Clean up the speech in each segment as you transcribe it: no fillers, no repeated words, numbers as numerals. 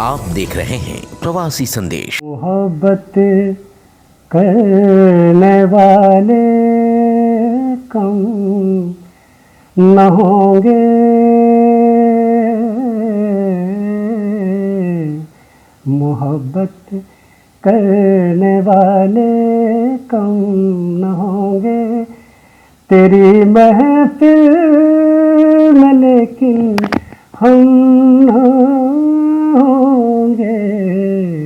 आप देख रहे हैं प्रवासी संदेश। मोहब्बत करने वाले कम न होंगे, मोहब्बत करने वाले कम न होंगे तेरी महफिल में, लेकिन हम न होंगे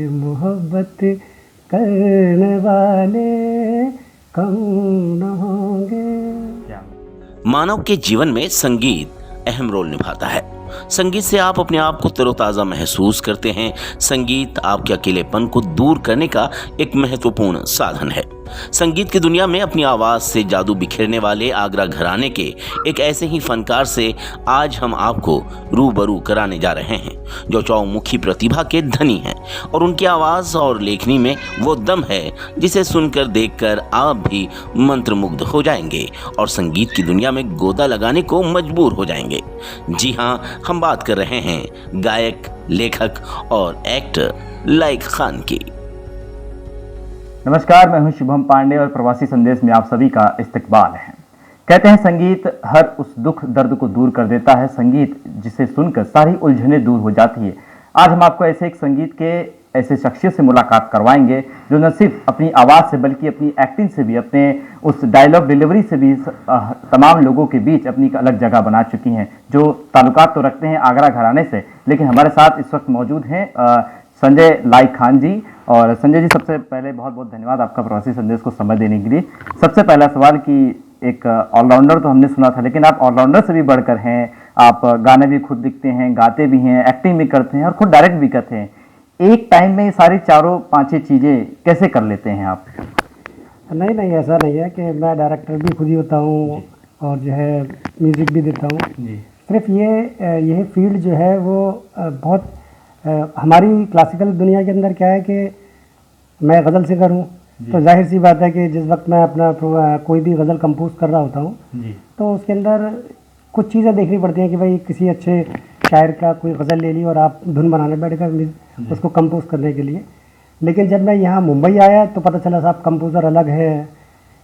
मोहब्बत करने वाले कम न होंगे। मानव के जीवन में संगीत अहम रोल निभाता है। संगीत से आप अपने आप को तरोताज़ा महसूस करते हैं। संगीत आपके अकेलेपन को दूर करने का एक महत्वपूर्ण साधन है। संगीत की दुनिया में अपनी आवाज़ से जादू बिखेरने वाले आगरा घराने के एक ऐसे ही फनकार से आज हम आपको रूबरू कराने जा रहे हैं जो चौमुखी प्रतिभा के धनी हैं, और उनकी आवाज़ और लेखनी में वो दम है जिसे सुनकर देखकर आप भी मंत्रमुग्ध हो जाएंगे और संगीत की दुनिया में गोता लगाने को मजबूर हो जाएंगे। जी हाँ, हम बात कर रहे हैं गायक, लेखक और एक्टर लाइक खान की। नमस्कार, मैं हूं शुभम पांडे और प्रवासी संदेश में आप सभी का इस्तकबाल है। कहते हैं संगीत हर उस दुख दर्द को दूर कर देता है, संगीत जिसे सुनकर सारी उलझनें दूर हो जाती है। आज हम आपको ऐसे एक संगीत के ऐसे शख्सियत से मुलाकात करवाएंगे जो न सिर्फ अपनी आवाज़ से बल्कि अपनी एक्टिंग से भी, अपने उस डायलॉग डिलीवरी से भी तमाम लोगों के बीच अपनी एक अलग जगह बना चुकी हैं, जो ताल्लुकात तो रखते हैं आगरा घराने से। लेकिन हमारे साथ इस वक्त मौजूद हैं संजय लाइक खान जी। और संजय जी, सबसे पहले बहुत बहुत धन्यवाद आपका प्रवासी संदेश को समय देने के लिए। सबसे पहला सवाल कि एक ऑलराउंडर तो हमने सुना था, लेकिन आप ऑलराउंडर से भी बढ़कर हैं। आप गाने भी खुद लिखते हैं, गाते भी हैं, एक्टिंग भी करते हैं और खुद डायरेक्ट भी करते हैं। एक टाइम में ये सारी चारों पांचें चीज़ें कैसे कर लेते हैं आप? नहीं, ऐसा नहीं है कि मैं डायरेक्टर भी खुद ही होता हूँ और जो है म्यूज़िक भी देता हूँ। सिर्फ ये फील्ड जो है वो बहुत हमारी क्लासिकल दुनिया के अंदर क्या है कि मैं गज़ल सिंगर हूँ, तो जाहिर सी बात है कि जिस वक्त मैं अपना कोई भी गज़ल कंपोज कर रहा होता हूँ तो उसके अंदर कुछ चीज़ें देखनी पड़ती हैं कि भाई किसी अच्छे शायर का कोई गज़ल ले ली और आप धुन बनाने बैठ कर उसको कंपोज करने के लिए। लेकिन जब मैं यहाँ मुंबई आया तो पता चला साहब कंपोज़र अलग है,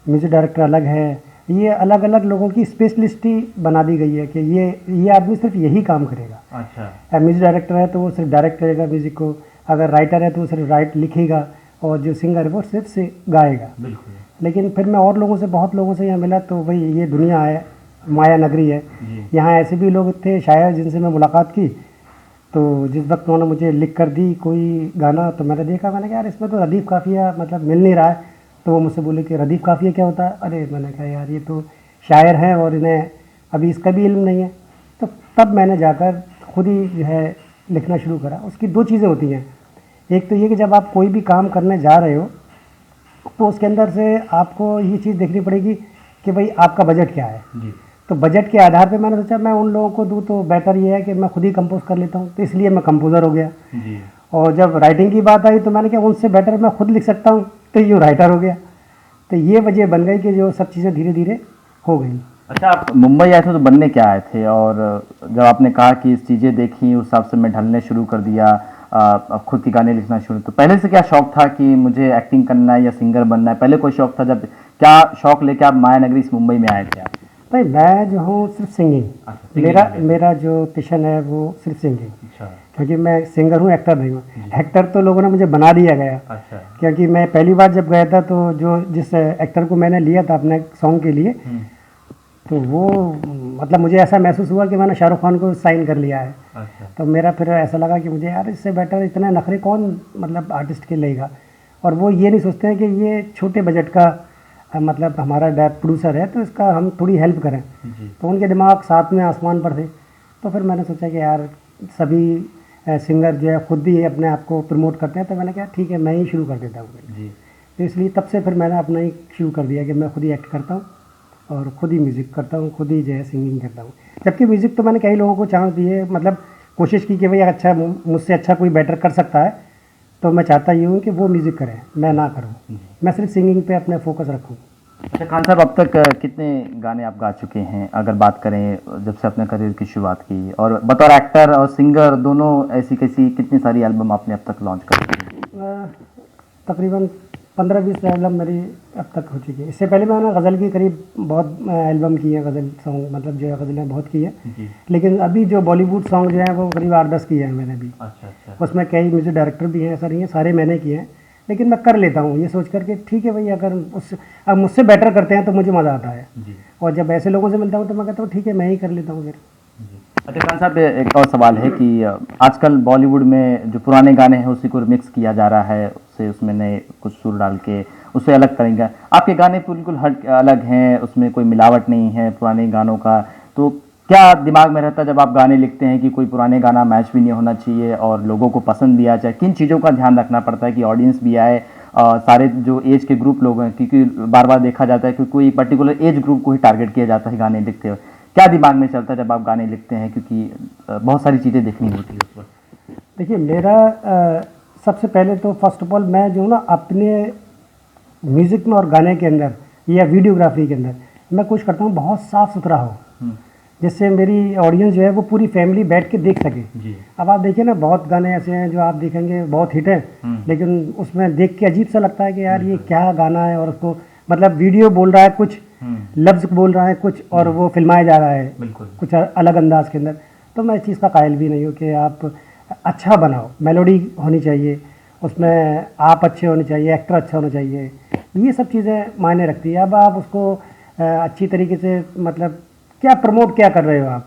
म्यूज़िक डायरेक्टर अलग है। ये अलग अलग लोगों की स्पेशलिस्ट ही बना दी गई है कि ये आदमी सिर्फ यही काम करेगा। अच्छा, म्यूज़िक डायरेक्टर है तो वो सिर्फ डायरेक्ट करेगा म्यूज़िक को, अगर राइटर है तो वो सिर्फ लिखेगा, और जो सिंगर है वो सिर्फ से गाएगा। बिल्कुल। लेकिन फिर मैं और लोगों से, बहुत लोगों से यहाँ मिला तो भाई ये दुनिया है, माया नगरी है। यहाँ ऐसे भी लोग थे शायर जिनसे मैं मुलाकात की, तो जिस वक्त उन्होंने मुझे लिख कर दी कोई गाना तो मैंने देखा, मैंने कहा यार इसमें तो रदीफ काफिया मतलब मिल नहीं रहा है। तो वो मुझसे बोले कि रदीफ काफिया क्या होता है? अरे मैंने कहा यार ये तो शायर हैं और इन्हें अभी इसका भी इल्म नहीं है। तो तब मैंने जाकर खुद ही जो है लिखना शुरू करा। उसकी दो चीज़ें होती हैं, एक तो ये कि जब आप कोई भी काम करने जा रहे हो तो उसके अंदर से आपको ये चीज़ देखनी पड़ेगी कि भाई आपका बजट क्या है। तो बजट के आधार पे मैंने सोचा मैं उन लोगों को दूँ तो बेटर ये है कि मैं खुद ही कंपोज कर लेता हूँ, तो इसलिए मैं कंपोज़र हो गया। और जब राइटिंग की बात आई तो मैंने कहा उनसे बेटर मैं खुद लिख सकता हूँ, तो यूँ राइटर हो गया। तो ये वजह बन गई कि जो सब चीज़ें धीरे धीरे हो गई। अच्छा, आप मुंबई आए थे तो बनने क्या आए थे? और जब आपने कहा कि इस चीज़ें देखी उस हिसाब से मैं ढलने शुरू कर दिया, खुद के गाने लिखना शुरू, तो पहले से क्या शौक था कि मुझे एक्टिंग करना है या सिंगर बनना है? पहले कोई शौक था? जब क्या शौक लेके आप माया नगरी इस मुंबई में आए थे आप? भाई मैं जो हूँ सिर्फ सिंगिंग, मेरा जो पैशन है वो सिर्फ सिंगिंग। अच्छा। क्योंकि मैं सिंगर हूँ, एक्टर नहीं हूँ। एक्टर तो लोगों ने मुझे बना दिया गया। अच्छा। क्योंकि मैं पहली बार जब गया था तो जिस एक्टर को मैंने लिया था अपने सॉन्ग के लिए, तो वो मतलब मुझे ऐसा महसूस हुआ कि मैंने शाहरुख खान को साइन कर लिया है। अच्छा। तो मेरा फिर ऐसा लगा कि मुझे यार इससे बेटर इतने नखरे कौन मतलब आर्टिस्ट के लेगा। और वो ये नहीं सोचते हैं कि ये छोटे बजट का मतलब हमारा प्रोड्यूसर है तो इसका हम थोड़ी हेल्प करें। तो उनके दिमाग साथ में आसमान पर थे। तो फिर मैंने सोचा कि यार सभी सिंगर जो है खुद ही अपने आप को प्रमोट करते हैं, तो मैंने कहा ठीक है मैं ही शुरू कर देता हूँ। तो इसलिए तब से फिर मैंने अपना ही शुरू कर दिया कि मैं खुद ही एक्ट करता हूँ और खुद ही म्यूज़िक करता हूँ, खुद ही जो है सिंगिंग करता हूँ। जबकि म्यूज़िक तो मैंने कई लोगों को चांस दिए, मतलब कोशिश की कि भाई अच्छा मुझसे अच्छा कोई बेटर कर सकता है, तो मैं चाहता ये हूँ कि वो म्यूज़िक करें, मैं ना करूँ, मैं सिर्फ सिंगिंग पे अपने फोकस रखूँ। अच्छा खान साहब, अब तक कितने गाने आप गा चुके हैं अगर बात करें जब से अपने करियर की शुरुआत की, और बतौर एक्टर और सिंगर दोनों ऐसी कैसी कितनी सारी एल्बम आपने अब तक लॉन्च कर चुके हैं? तकरीबन 15-20 एल्बम मेरी अब तक हो चुकी है। इससे पहले मैंने गज़ल की करीब बहुत एल्बम की है, गज़ल सॉन्ग मतलब जो है गज़लें बहुत की है। लेकिन अभी जो बॉलीवुड सॉन्ग जो है वो करीब 8-10 किए हैं मैंने भी। अच्छा। उसमें कई म्यूजिक डायरेक्टर भी हैं, ऐसा नहीं है सारे मैंने किए हैं, लेकिन मैं कर लेता हूँ ये सोच कर के ठीक है भाई, अगर अब मुझसे बेटर करते हैं तो मुझे मज़ा आता है। और जब ऐसे लोगों से मिलता हूँ तो मैं कहता हूँ ठीक है मैं ही कर लेता हूँ फिर। अच्छा खान साहब, एक और सवाल है कि आजकल बॉलीवुड में जो पुराने गाने हैं उसी को रिमिक्स किया जा रहा है, उसमें नए कुछ सुर डाल के उससे अलग करेंगे। आपके गाने बिल्कुल हट अलग हैं, उसमें कोई मिलावट नहीं है पुराने गानों का, तो क्या दिमाग में रहता है जब आप गाने लिखते हैं कि कोई पुराने गाना मैच भी नहीं होना चाहिए और लोगों को पसंद भी आ जाए? किन चीज़ों का ध्यान रखना पड़ता है कि ऑडियंस भी आए, सारे जो एज के ग्रुप लोग हैं, क्योंकि बार बार देखा जाता है कि कोई पर्टिकुलर एज ग्रुप को ही टारगेट किया जाता है गाने लिखते हुए। क्या दिमाग में चलता है जब आप गाने लिखते हैं, क्योंकि बहुत सारी चीज़ें देखनी होती है उस वक्त? देखिए मेरा सबसे पहले तो फर्स्ट ऑफ ऑल मैं जो ना अपने म्यूज़िक में और गाने के अंदर या वीडियोग्राफी के अंदर मैं कोशिश करता हूँ बहुत साफ़ सुथरा हो, जिससे मेरी ऑडियंस जो है वो पूरी फैमिली बैठ के देख सके। अब आप देखिए ना, बहुत गाने ऐसे हैं जो आप देखेंगे बहुत हिट हैं, लेकिन उसमें देख के अजीब सा लगता है कि यार ये क्या गाना है, और उसको मतलब वीडियो बोल रहा है कुछ, लफ्ज़ बोल रहा है कुछ, और वो फिल्माया जा रहा है कुछ अलग अंदाज के अंदर। तो मैं इस चीज़ का कायल भी नहीं हूँ कि आप अच्छा बनाओ, मेलोडी होनी चाहिए उसमें, आप अच्छे होने चाहिए, एक्टर अच्छा होना चाहिए, ये सब चीज़ें मायने रखती है। अब आप उसको अच्छी तरीके से मतलब क्या प्रमोट क्या कर रहे हो आप,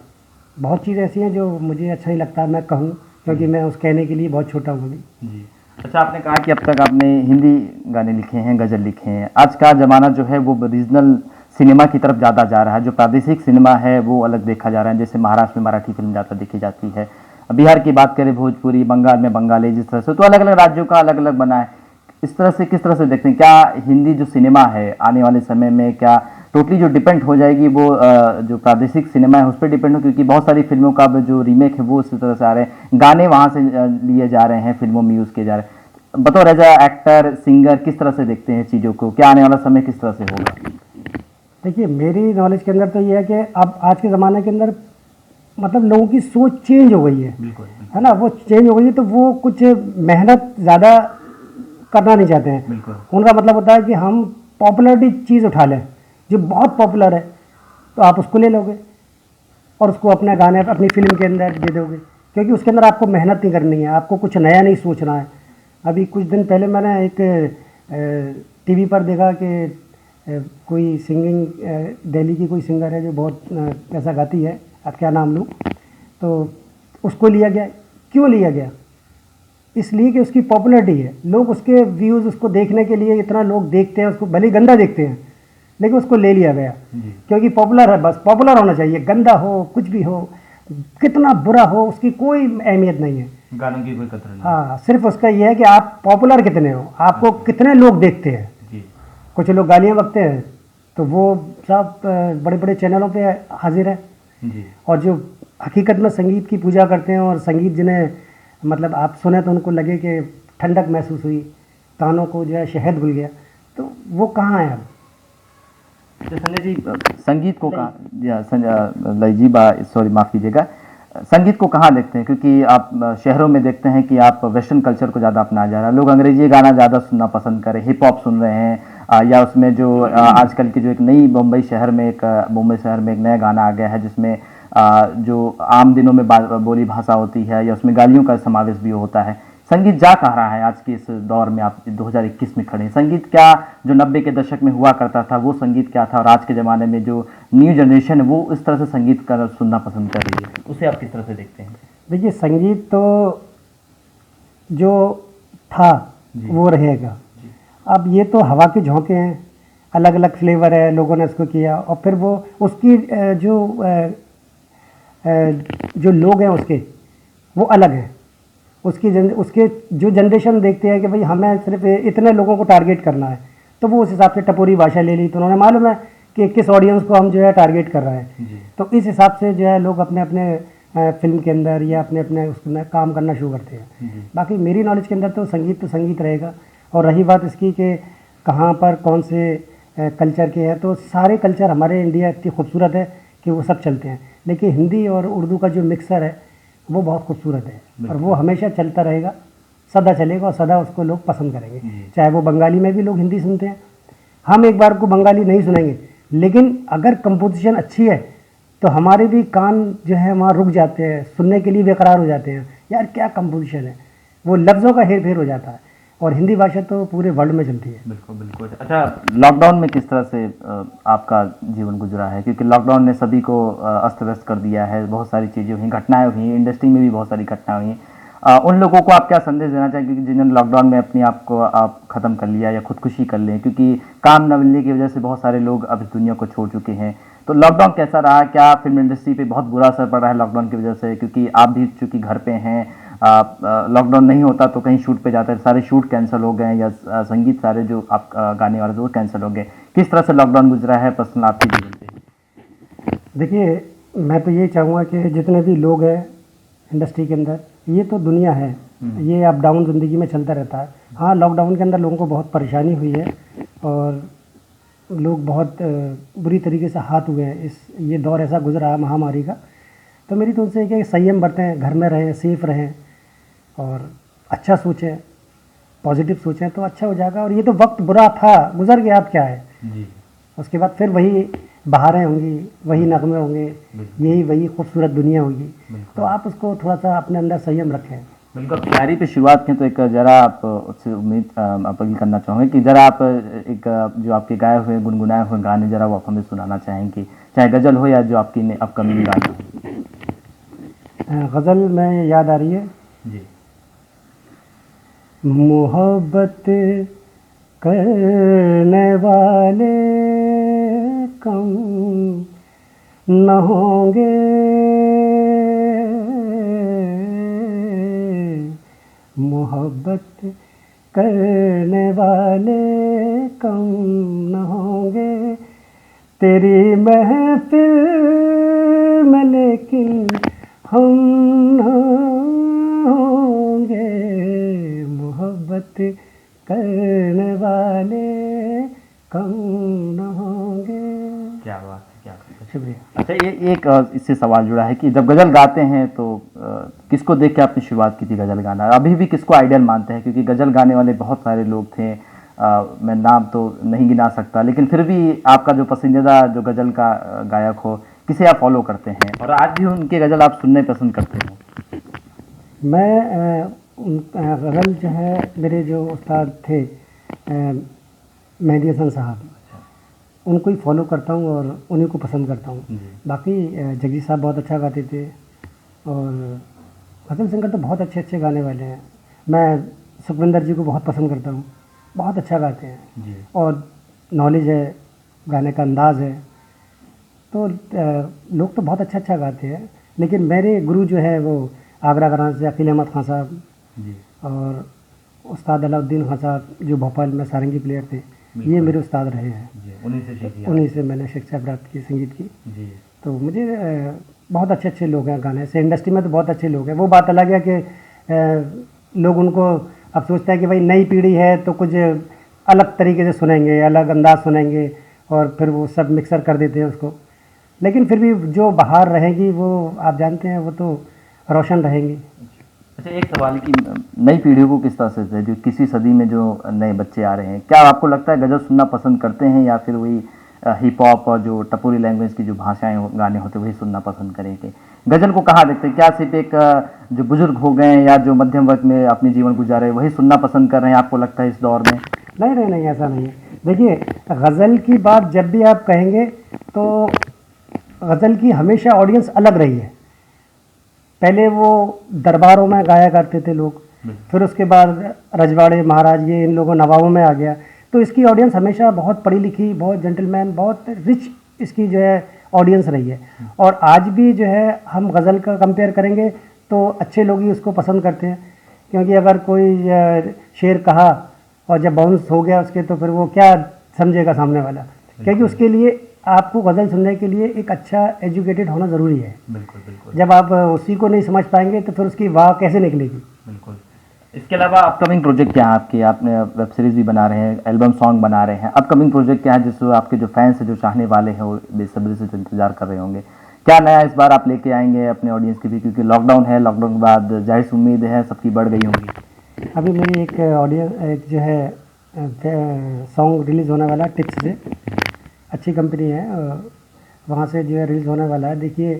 बहुत चीज़ें ऐसी हैं जो मुझे अच्छा नहीं लगता मैं कहूँ, क्योंकि मैं उस कहने के लिए बहुत छोटा हूँ अभी। जी। अच्छा, आपने कहा कि अब तक आपने हिंदी गाने लिखे हैं, गज़ल लिखे हैं। आज का ज़माना जो है वो रीजनल सिनेमा की तरफ ज़्यादा जा रहा है, जो प्रादेशिक सिनेमा है वो अलग देखा जा रहा है, जैसे महाराष्ट्र में मराठी फिल्म ज़्यादा देखी जाती है, बिहार की बात करें भोजपुरी, बंगाल में बंगाली, जिस तरह से, तो अलग अलग राज्यों का अलग अलग बना है। इस तरह से किस तरह से देखते हैं, क्या हिंदी जो सिनेमा है आने वाले समय में क्या टोटली जो डिपेंड हो जाएगी वो जो प्रादेशिक सिनेमा है उस पर डिपेंड हो, क्योंकि बहुत सारी फिल्मों का जो रीमेक है वो इसी तरह से आ रहे हैं, गाने वहाँ से लिए जा रहे हैं, फिल्मों में यूज़ किए जा रहे हैं। बतौर एज एक्टर सिंगर किस तरह से देखते हैं चीज़ों को, क्या आने वाला समय किस तरह से होगा? देखिए मेरी नॉलेज के अंदर तो ये है कि अब आज के ज़माने के अंदर मतलब लोगों की सोच चेंज हो गई है, है ना, वो चेंज हो गई है, तो वो कुछ मेहनत ज़्यादा करना नहीं चाहते हैं। उनका मतलब होता है कि हम पॉपुलरिटी चीज़ उठा लें, जो बहुत पॉपुलर है तो आप उसको ले लोगे और उसको अपने गाने अपनी फिल्म के अंदर दे दोगे, क्योंकि उसके अंदर आपको मेहनत नहीं करनी है, आपको कुछ नया नहीं सोचना है। अभी कुछ दिन पहले मैंने एक टीवी पर देखा कि कोई सिंगिंग दिल्ली की कोई सिंगर है जो बहुत ऐसा गाती है, अब क्या नाम लूँ, तो उसको लिया गया। क्यों लिया गया? इसलिए कि उसकी पॉपुलरिटी है, लोग उसके व्यूज़ उसको देखने के लिए इतना लोग देखते हैं, उसको भले गंदा देखते हैं लेकिन उसको ले लिया गया क्योंकि पॉपुलर है, बस पॉपुलर होना चाहिए, गंदा हो कुछ भी हो कितना बुरा हो उसकी कोई अहमियत नहीं है, गानों की कोई कदर नहीं। हाँ, सिर्फ उसका यह है कि आप पॉपुलर कितने हो, आपको कितने लोग देखते हैं। कुछ लोग गालियाँ बकते हैं तो वो सब बड़े बड़े चैनलों पे हाजिर है, और जो हकीकत में संगीत की पूजा करते हैं और संगीत जिन्हें मतलब आप सुने तो उनको लगे कि ठंडक महसूस हुई, कानों को जो है शहद घुल गया, तो वो कहाँ है अब? संजय जी, संगीत को सॉरी माफ़ कीजिएगा, संगीत को कहाँ देखते हैं? क्योंकि आप शहरों में देखते हैं कि आप वेस्टर्न कल्चर को ज़्यादा अपनाया जा रहा है, लोग अंग्रेजी गाना ज़्यादा सुनना पसंद करें, हिप हॉप सुन रहे हैं, या उसमें जो आजकल की जो एक नई मुंबई शहर में एक नया गाना आ गया है जिसमें जो आम दिनों में बोली भाषा होती है या उसमें गालियों का समावेश भी होता है। संगीत जा कहाँ रहा है आज के इस दौर में? आप 2021 में खड़े हैं, संगीत क्या जो 90 के दशक में हुआ करता था वो संगीत क्या था, और आज के ज़माने में जो न्यू जनरेशन है वो इस तरह से संगीत का सुनना पसंद कर रही है, उसे आप किस तरह से देखते हैं? देखिए संगीत तो जो था वो रहेगा, अब ये तो हवा के झोंके हैं, अलग अलग फ्लेवर है, लोगों ने उसको किया और फिर वो उसकी जो लोग हैं उसके वो अलग हैं, उसके जो जनरेशन देखते हैं कि भाई हमें सिर्फ इतने लोगों को टारगेट करना है, तो वो उस हिसाब से टपोरी भाषा ले ली, तो उन्होंने मालूम है कि किस ऑडियंस को हम जो है टारगेट कर रहे हैं, तो इस हिसाब से जो है लोग अपने अपने फिल्म के अंदर या अपने अपने उसमें काम करना शुरू करते हैं। बाकी मेरी नॉलेज के अंदर तो संगीत रहेगा। और रही बात इसकी कि कहाँ पर कौन से कल्चर के हैं, तो सारे कल्चर हमारे इंडिया इतनी खूबसूरत है कि वो सब चलते हैं। लेकिन हिंदी और उर्दू का जो मिक्सर है वो बहुत खूबसूरत है और वो हमेशा चलता रहेगा, सदा चलेगा और सदा उसको लोग पसंद करेंगे। चाहे वो बंगाली में भी लोग हिंदी सुनते हैं, हम एक बार को बंगाली नहीं सुनेंगे, लेकिन अगर कंपोजिशन अच्छी है तो हमारे भी कान जो है वहाँ रुक जाते हैं, सुनने के लिए बेकरार हो जाते हैं, यार क्या कंपोजिशन है, वो लफ्ज़ों का हेर फेर हो जाता है। और हिंदी भाषा तो पूरे वर्ल्ड में चलती है। बिल्कुल बिल्कुल। अच्छा, लॉकडाउन में किस तरह से आपका जीवन गुजरा है? क्योंकि लॉकडाउन ने सभी को अस्त व्यस्त कर दिया है, बहुत सारी चीज़ें हुई, घटनाएं हुई, इंडस्ट्री में भी बहुत सारी घटनाएं हुई। उन लोगों को आप क्या संदेश देना चाहेंगे जिन्होंने लॉकडाउन में अपने आप को आप ख़त्म कर लिया या खुदकुशी कर लें? क्योंकि काम न मिलने की वजह से बहुत सारे लोग अब इस दुनिया को छोड़ चुके हैं। तो लॉकडाउन कैसा रहा? क्या फिल्म इंडस्ट्री पे बहुत बुरा असर पड़ रहा है लॉकडाउन की वजह से? क्योंकि आप भी चूँकि घर पे हैं, लॉकडाउन नहीं होता तो कहीं शूट पे जाते हैं, सारे शूट कैंसिल हो गए या संगीत सारे जो आप गाने वाले वो कैंसिल हो गए। किस तरह से लॉकडाउन गुजरा है पर्सनल आपके जीवन पे? देखिए, मैं तो ये चाहूँगा कि जितने भी लोग हैं इंडस्ट्री के अंदर, ये तो दुनिया है, ये अप डाउन ज़िंदगी में चलता रहता है। हाँ, लॉकडाउन के अंदर लोगों को बहुत परेशानी हुई है और लोग बहुत बुरी तरीके से हाथ हुए हैं। ये दौर ऐसा गुजरा है महामारी का, तो मेरी तो उनसे एक है कि संयम बरतें, घर में रहें, सेफ रहें और अच्छा सोचें, पॉजिटिव सोचें तो अच्छा हो जाएगा। और ये तो वक्त बुरा था, गुजर गया, अब क्या है जी। उसके बाद फिर वही बहारें होंगी, वही नगमे होंगे, यही वही खूबसूरत दुनिया होगी। तो आप उसको थोड़ा सा अपने अंदर संयम रखें। बिल्कुल। शायरी पे शुरुआत की तो एक जरा आप उससे उम्मीद अपील करना चाहूँगे कि जरा आप एक जो आपके गाए हुए गुनगुनाए हुए गाने जरा वो आप हमें सुनाना चाहेंगे, चाहे गज़ल हो या जो आपकी अपकमिंग गाने हो। गज़ल में याद आ रही है जी। मोहब्बत करने वाले कम न होंगे, मोहब्बत करने वाले कम न होंगे, तेरी महफिल में लेकिन हम न होंगे, मोहब्बत करने वाले कम न होंगे। क्या बात है, क्या बात है। शुक्रिया। अच्छा, ये एक इससे सवाल जुड़ा है कि जब गज़ल गाते हैं तो किसको देख के आपने शुरुआत की थी गज़ल गाना? अभी भी किसको आइडियल मानते हैं? क्योंकि गज़ल गाने वाले बहुत सारे लोग थे, मैं नाम तो नहीं गिना सकता, लेकिन फिर भी आपका जो पसंदीदा जो गज़ल का गायक हो, किसे आप फॉलो करते हैं और आज भी उनके गज़ल आप सुनने पसंद करते हैं? मैं गज़ल जो है, मेरे जो उस्ताद थे मेहदी हसन साहब, उनको ही फॉलो करता हूँ और उन्हीं को पसंद करता हूँ। बाकी जगजीत साहब बहुत अच्छा गाते थे और गज़ल सिंगर तो बहुत अच्छे अच्छे गाने वाले हैं। मैं सुखविंदर जी को बहुत पसंद करता हूँ, बहुत अच्छा गाते हैं और नॉलेज है, गाने का अंदाज़ है, तो लोग तो बहुत अच्छा अच्छा गाते हैं। लेकिन मेरे गुरु जो है वो आगरा घराने से अकील अहमद खान साहब और उस्ताद अलाउद्दीन खान साहब जो भोपाल में सारंगी प्लेयर थे, ये मेरे उस्ताद रहे हैं। उन्हीं से मैंने शिक्षा प्राप्त की संगीत की। तो मुझे बहुत अच्छे अच्छे लोग हैं गाने से, इंडस्ट्री में तो बहुत अच्छे लोग हैं। वो बात अलग है कि लोग उनको अब सोचते हैं कि भाई नई पीढ़ी है तो कुछ अलग तरीके से सुनेंगे, अलग अंदाज सुनेंगे और फिर वो सब मिक्सर कर देते हैं उसको। लेकिन फिर भी जो बाहर रहेगी वो आप जानते हैं, वो तो रोशन रहेंगी। अच्छा, एक सवाल की नई पीढ़ी को किस तरह से, जो किसी सदी में जो नए बच्चे आ रहे हैं, क्या आपको लगता है गज़ल सुनना पसंद करते हैं या फिर वही हिप हॉप और जो टपोरी लैंग्वेज की जो भाषाएं गाने होते हैं वही सुनना पसंद करेंगे? गज़ल को कहाँ देखते हैं? क्या सिर्फ एक जो बुजुर्ग हो गए हैं या जो मध्यम वर्ग में अपनी जीवन गुजारे वही सुनना पसंद कर रहे हैं, आपको लगता है इस दौर में? नहीं, ऐसा नहीं है। देखिए, गज़ल की बात जब भी आप कहेंगे तो गज़ल की हमेशा ऑडियंस अलग रही है। पहले वो दरबारों में गाया करते थे लोग, फिर उसके बाद रजवाड़े महाराज ये इन लोगों नवाबों में आ गया, तो इसकी ऑडियंस हमेशा बहुत पढ़ी लिखी, बहुत जेंटलमैन, बहुत रिच इसकी जो है ऑडियंस रही है। और आज भी जो है हम गज़ल का कंपेयर करेंगे तो अच्छे लोग ही उसको पसंद करते हैं, क्योंकि अगर कोई शेर कहा और जब बाउंस हो गया उसके तो फिर वो क्या समझेगा सामने वाला, क्योंकि उसके लिए आपको गज़ल सुनने के लिए एक अच्छा एजुकेटेड होना ज़रूरी है। बिल्कुल बिल्कुल। जब आप उसी को नहीं समझ पाएंगे तो फिर उसकी वाह कैसे निकलेगी? बिल्कुल। इसके अलावा अपकमिंग प्रोजेक्ट क्या है आपके? आपने वेब सीरीज भी बना रहे हैं, एल्बम सॉन्ग बना रहे हैं, अपकमिंग प्रोजेक्ट क्या है जिसको आपके जो फैंस है, जो चाहने वाले हैं, वो बेसब्री से इंतजार कर रहे होंगे? क्या नया इस बार आप लेके आएंगे अपने ऑडियंस के लिए, क्योंकि लॉकडाउन है, लॉकडाउन के बाद जाहिर सी उम्मीद है सबकी बढ़ गई होंगी। अभी मेरी एक ऑडियो एक जो है सॉन्ग रिलीज़ होने वाला है टिप्स से, अच्छी कंपनी है, वहाँ से जो है रिलीज़ होने वाला है। देखिए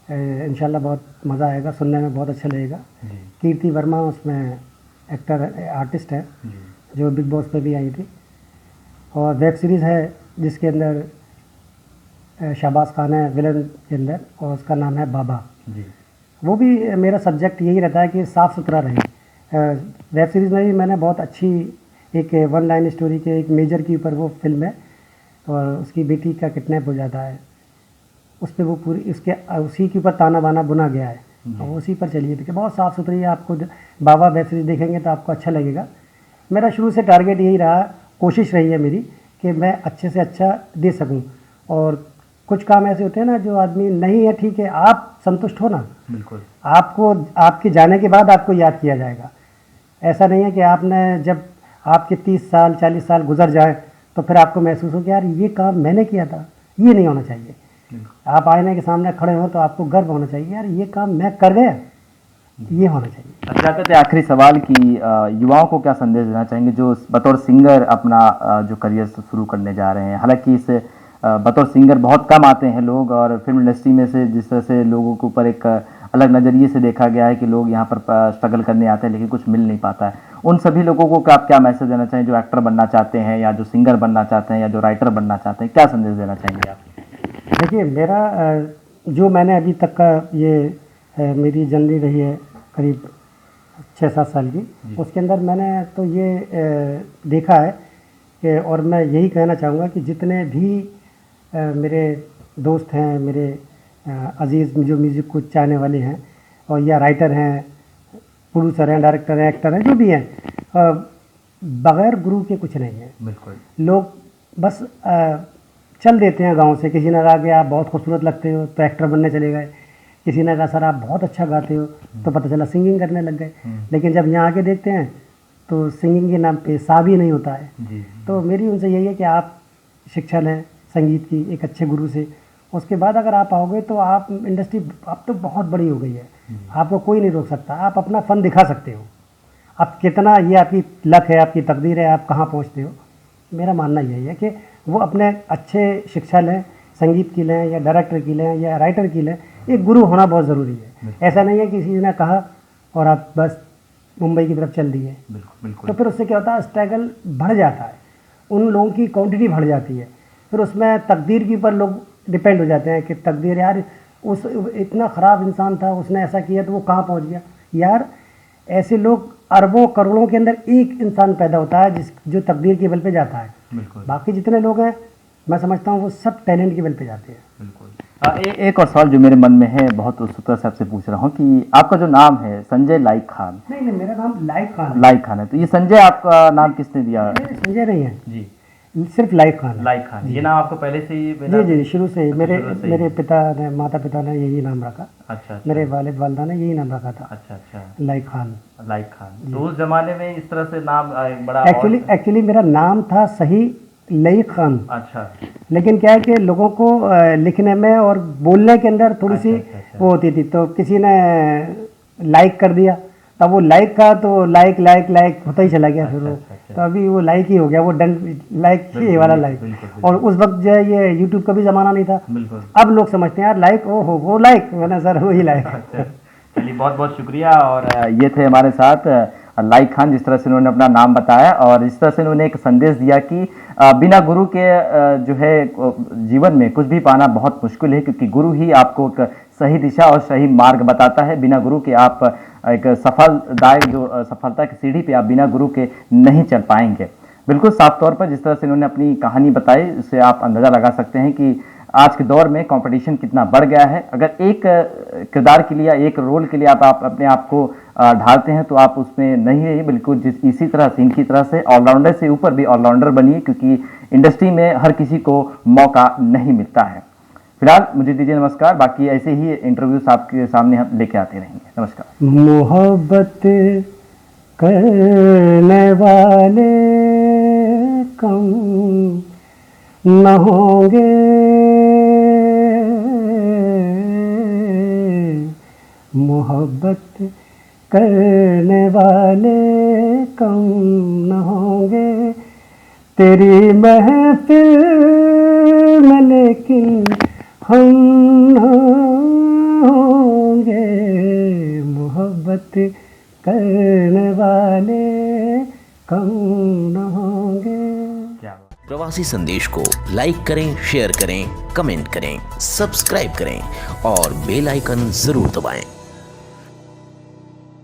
इंशाल्लाह बहुत मज़ा आएगा, सुनने में बहुत अच्छा लगेगा। कीर्ति वर्मा उसमें एक्टर आर्टिस्ट है, जो बिग बॉस पे भी आई थी, और वेब सीरीज़ है जिसके अंदर शहबाज खान है विलन के अंदर, और उसका नाम है बाबा। वो भी मेरा सब्जेक्ट यही रहता है कि साफ़ सुथरा रहे। वेब सीरीज़ में भी मैंने बहुत अच्छी एक वन लाइन स्टोरी के एक मेजर के ऊपर वो फिल्म है, और उसकी बेटी का किडनैप हो जाता है, उस पर वो पूरी उसके उसी के ऊपर ताना बाना बुना गया है, और उसी पर चलिए। देखिए बहुत साफ़ सुथरी है, आपको बाबा वेब सीरीज़ देखेंगे तो आपको अच्छा लगेगा। मेरा शुरू से टारगेट यही रहा, कोशिश रही है मेरी कि मैं अच्छे से अच्छा दे सकूं। और कुछ काम ऐसे होते हैं ना जो आदमी नहीं है, ठीक है, आप संतुष्ट हो ना, बिल्कुल। आपको आपके जाने के बाद आपको याद किया जाएगा। ऐसा नहीं है कि आपने जब आपके 30 साल 40 साल गुजर जाए तो फिर आपको महसूस हो कि यार ये काम मैंने किया था। ये नहीं होना चाहिए। आप आईने के सामने खड़े हो तो आपको गर्व होना चाहिए, यार ये काम मैं कर गया, ये होना चाहिए। अच्छा, कहते आखिरी सवाल की युवाओं को क्या संदेश देना चाहेंगे जो बतौर सिंगर अपना जो करियर शुरू करने जा रहे हैं? हालांकि इस बतौर सिंगर बहुत कम आते हैं लोग, और फिल्म इंडस्ट्री में से जिस तरह से लोगों के ऊपर एक अलग नज़रिए से देखा गया है कि लोग यहाँ पर स्ट्रगल करने आते हैं लेकिन कुछ मिल नहीं पाता है, उन सभी लोगों को आप क्या मैसेज देना चाहेंगे जो एक्टर बनना चाहते हैं, या जो सिंगर बनना चाहते हैं, या जो राइटर बनना चाहते हैं? क्या संदेश देना चाहेंगे आप? देखिए मेरा जो मैंने अभी तक का ये मेरी जर्नी रही है करीब 6-7 साल की, उसके अंदर मैंने तो ये देखा है कि, और मैं यही कहना चाहूँगा कि जितने भी मेरे दोस्त हैं, मेरे अजीज़ जो म्यूज़िक को चाहने वाले हैं, और या राइटर हैं, प्रोड्यूसर हैं, डायरेक्टर हैं, एक्टर हैं, जो भी हैं, बग़ैर गुरु के कुछ नहीं है। बिल्कुल। लोग बस चल देते हैं गांव से, किसी ने कहा कि आप बहुत खूबसूरत लगते हो तो एक्टर बनने चले गए, किसी ने कहा सर आप बहुत अच्छा गाते हो तो पता चला सिंगिंग करने लग गए। लेकिन जब यहाँ आके देखते हैं तो सिंगिंग के नाम पे सा भी नहीं होता है। तो मेरी उनसे यही है कि आप शिक्षा लें संगीत की एक अच्छे गुरु से, उसके बाद अगर आप आओगे तो आप इंडस्ट्री अब तो बहुत बड़ी हो गई है, आपको कोई नहीं रोक सकता, आप अपना फ़न दिखा सकते हो। अब कितना ये आपकी लक है, आपकी तकदीर है, आप कहाँ पहुँचते हो। मेरा मानना यही है कि वो अपने अच्छे शिक्षा लें, संगीत की लें या डायरेक्टर की लें या राइटर की लें, एक गुरु होना बहुत ज़रूरी है। ऐसा नहीं है कि किसी ने कहा और आप बस मुंबई की तरफ चल दिए, तो फिर उससे क्या होता है, स्ट्रगल बढ़ जाता है, उन लोगों की क्वांटिटी बढ़ जाती है, फिर उसमें तकदीर के ऊपर लोग डिपेंड हो जाते हैं कि तकदीर यार उस इतना ख़राब इंसान था, उसने ऐसा किया तो वो कहाँ पहुँच गया। यार ऐसे लोग अरबों करोड़ों के अंदर एक इंसान पैदा होता है जो तकदीर के बल पे जाता है। बाकी जितने लोग हैं मैं समझता हूँ वो सब टैलेंट के बल पे जाते हैं। एक और सवाल जो मेरे मन में है, बहुत उत्सुकता से आपसे पूछ रहा हूँ कि आपका जो नाम है संजय लाइक खान। नहीं, मेरा नाम लाइक खान है। लाइक खान है, तो ये संजय आपका नाम किसने दिया? संजय नहीं है जी, सिर्फ लाइक खान है। लाइक खान, ये नाम आपको पहले से ही? जी, शुरू से ही मेरे पिता ने, माता पिता ने यही नाम रखा। अच्छा। मेरे वालिद वालिदा ने यही नाम रखा था। अच्छा। लाइक खान। लाइक खान, तो उस जमाने में इस तरह से नाम बड़ा एक्चुअली मेरा नाम था सही लाइक खान। अच्छा। लेकिन क्या है कि लोगों को लिखने में और बोलने के अंदर थोड़ी सी वो होती थी, तो किसी ने लाइक कर दिया, तब वो लाइक का तो लाइक होता ही चला गया। फिर वो तो अभी वो लाइक ही हो गया, वो डन लाइक ये वाला लाइक। और उस वक्त जो है ये यूट्यूब का भी ज़माना नहीं था। अब लोग समझते हैं यार लाइक, ओहो वो लाइक, मैंने सर वही लाइक। चलिए बहुत बहुत शुक्रिया। और ये थे हमारे साथ लाइक खान, जिस तरह से उन्होंने अपना नाम बताया और जिस तरह से उन्होंने एक संदेश दिया कि बिना गुरु के जो है जीवन में कुछ भी पाना बहुत मुश्किल है, क्योंकि गुरु ही आपको एक सही दिशा और सही मार्ग बताता है। बिना गुरु के आप एक सफलदायक जो सफलता की सीढ़ी पे आप बिना गुरु के नहीं चल पाएंगे। बिल्कुल साफ तौर पर जिस तरह से इन्होंने अपनी कहानी बताई, उससे आप अंदाज़ा लगा सकते हैं कि आज के दौर में कंपटीशन कितना बढ़ गया है। अगर एक किरदार के लिए, एक रोल के लिए आप अपने आप को ढालते हैं तो आप उसमें नहीं रहिए, बिल्कुल इसी तरह से, इनकी तरह से ऑलराउंडर से ऊपर भी ऑलराउंडर बनिए, क्योंकि इंडस्ट्री में हर किसी को मौका नहीं मिलता है। फिलहाल मुझे दीजिए नमस्कार, बाकी ऐसे ही इंटरव्यूज आपके सामने हम लेके आते रहेंगे। नमस्कार। मोहब्बत करने वाले कम न होंगे, मोहब्बत करने वाले कम न होंगे, तेरी महफिल में लेकिन हम न होंगे, मोहब्बत करने वाले कम न होंगे। प्रवासी संदेश को लाइक करें, शेयर करें, कमेंट करें, सब्सक्राइब करें और बेल आइकन जरूर दबाएं।